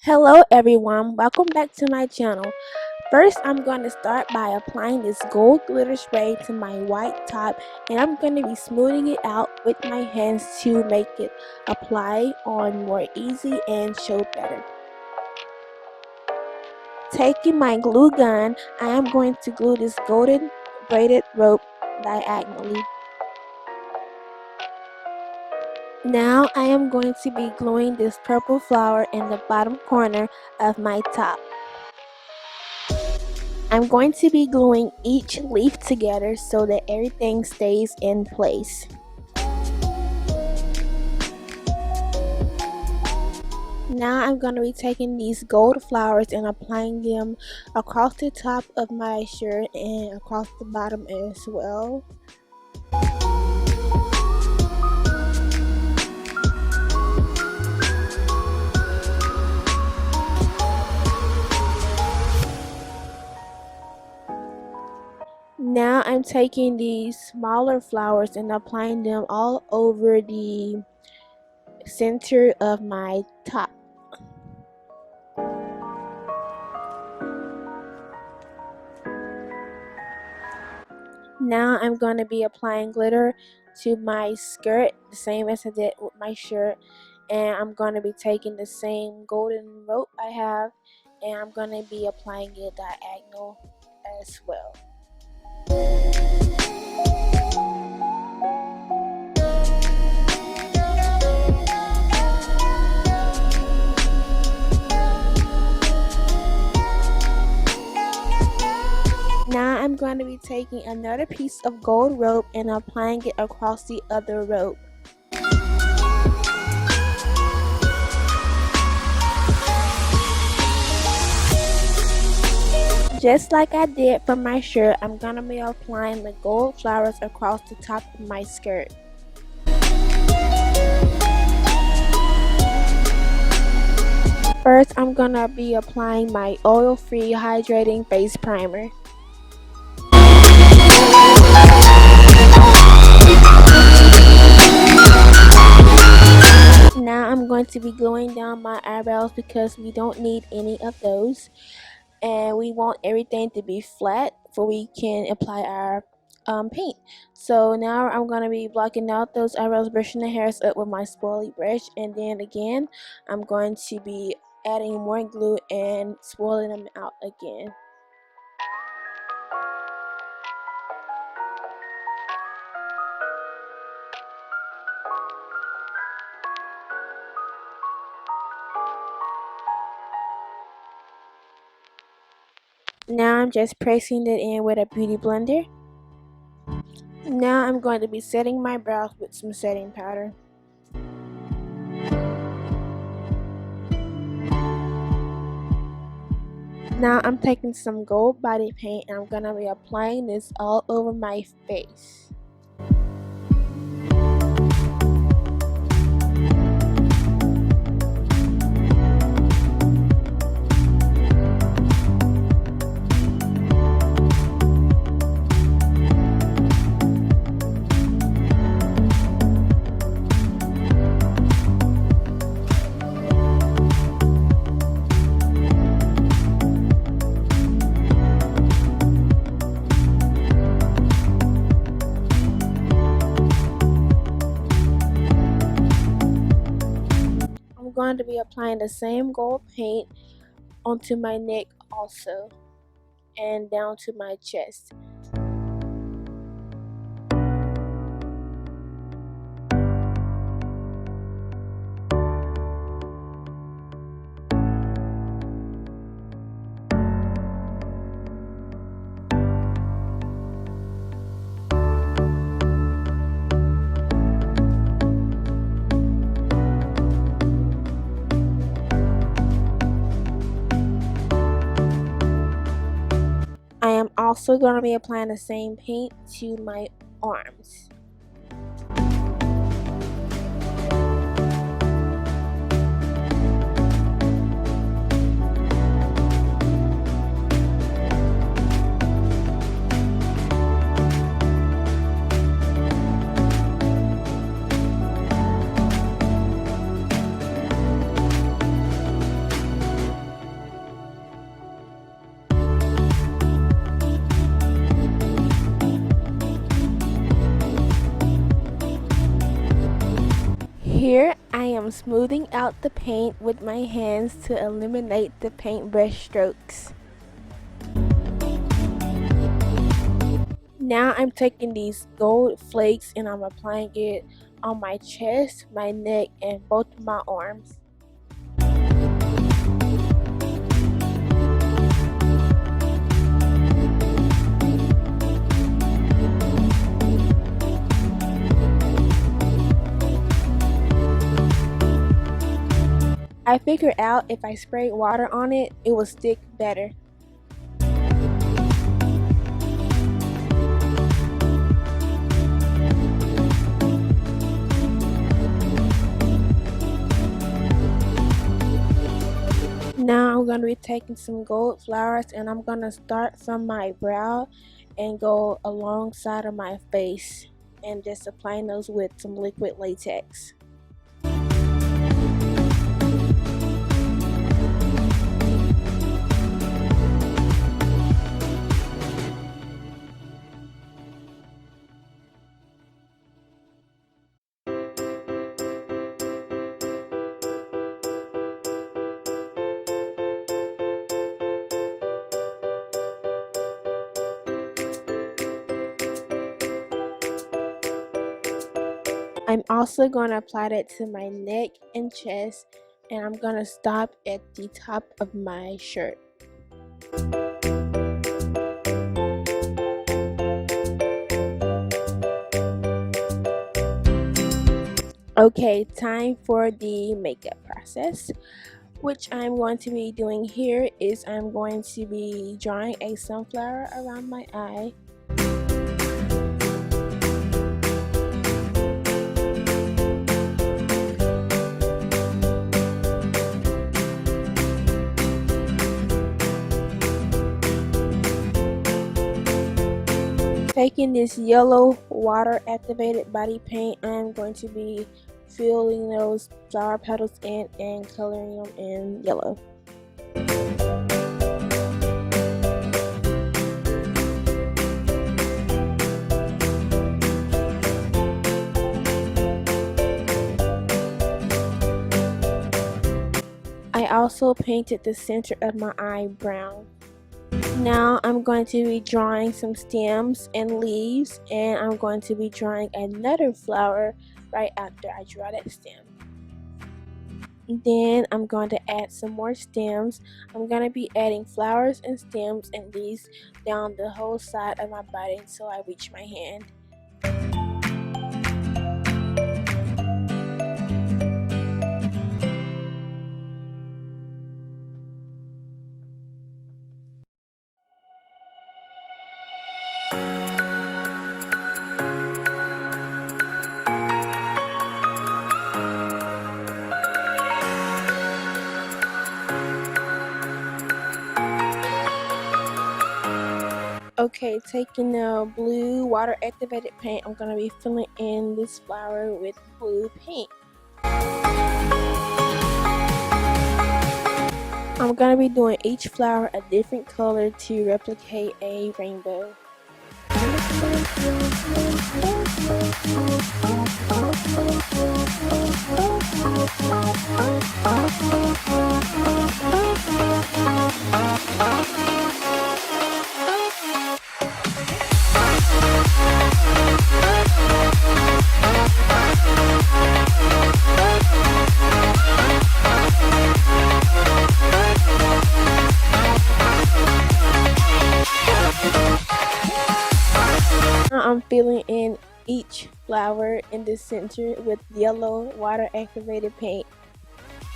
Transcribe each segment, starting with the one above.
Hello everyone, welcome back to my channel. First, I'm going to start by applying this gold glitter spray to my white top, and I'm going to be smoothing it out with my hands to make it apply on more easy and show better. Taking my glue gun, I am going to glue this golden braided rope diagonally. Now I am going to be gluing this purple flower in the bottom corner of my top. I'm going to be gluing each leaf together so that everything stays in place. Now I'm going to be taking these gold flowers and applying them across the top of my shirt and across the bottom as well. Now I'm taking these smaller flowers and applying them all over the center of my top. Now I'm going to be applying glitter to my skirt, the same as I did with my shirt. And I'm going to be taking the same golden rope I have, and I'm going to be applying it diagonal as well. Now I'm going to be taking another piece of gold rope and applying it across the other rope. Just like I did for my shirt, I'm going to be applying the gold flowers across the top of my skirt. First, I'm going to be applying my oil-free hydrating face primer. Now I'm going to be gluing down my eyebrows because we don't need any of those. And we want everything to be flat before we can apply our paint. So now I'm going to be blocking out those eyebrows, brushing the hairs up with my spoolie brush, and then again I'm going to be adding more glue and swirling them out again. I'm just pressing it in with a beauty blender. Now I'm going to be setting my brows with some setting powder. Now I'm taking some gold body paint and I'm going to be applying this all over my face. I'm going to be applying the same gold paint onto my neck also, and down to my chest. I am also going to be applying the same paint to my arms. Here I am smoothing out the paint with my hands to eliminate the paintbrush strokes. Now I'm taking these gold flakes and I'm applying it on my chest, my neck, and both of my arms. I figured out if I sprayed water on it, it would stick better. Now I'm going to be taking some gold flowers and I'm going to start from my brow and go alongside of my face and just applying those with some liquid latex. I'm also going to apply that to my neck and chest, and I'm going to stop at the top of my shirt. Okay, time for the makeup process. Which I'm going to be doing here is I'm going to be drawing a sunflower around my eye. Taking this yellow water activated body paint, I'm going to be filling those flower petals in and coloring them in yellow. I also painted the center of my eye brown. Now I'm going to be drawing some stems and leaves, and I'm going to be drawing another flower right after I draw that stem. Then I'm going to add some more stems. I'm going to be adding flowers and stems and leaves down the whole side of my body until I reach my hand. Okay, taking the blue water activated paint, I'm going to be filling in this flower with blue paint. I'm going to be doing each flower a different color to replicate a rainbow. I'm filling in each flower in the center with yellow water activated paint.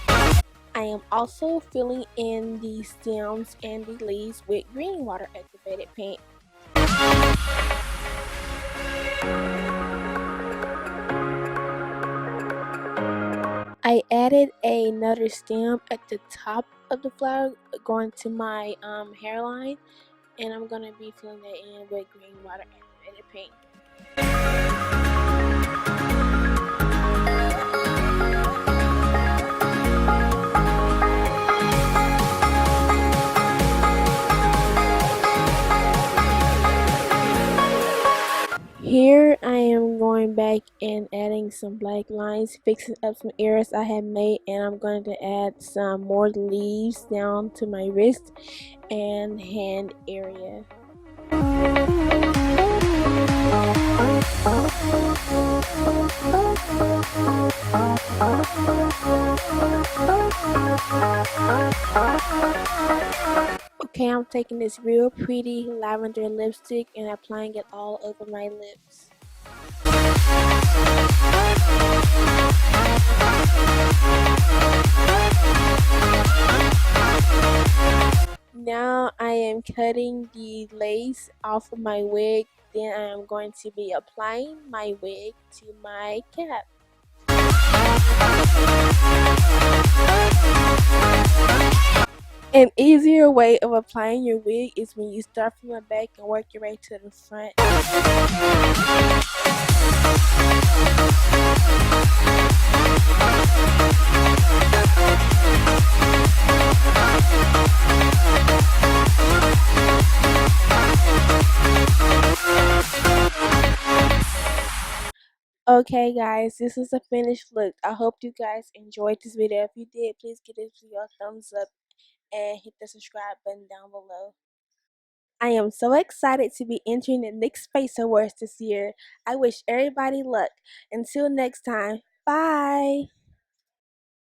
I am also filling in the stems and the leaves with green water activated paint. I added another stem at the top of the flower going to my hairline, and I'm going to be filling that in with green water activated paint. Here I am going back and adding some black lines, fixing up some areas I had made, and I'm going to add some more leaves down to my wrist and hand area. Okay, I'm taking this real pretty lavender lipstick and applying it all over my lips. Now I am cutting the lace off of my wig. Then I am going to be applying my wig to my cap. An easier way of applying your wig is when you start from the back and work your way to the front. Okay guys, this is a finished look. I hope you guys enjoyed this video. If you did, please give this video a thumbs up and hit the subscribe button down below. I am so excited to be entering the next Space Awards this year. I wish everybody luck. Until next time, bye!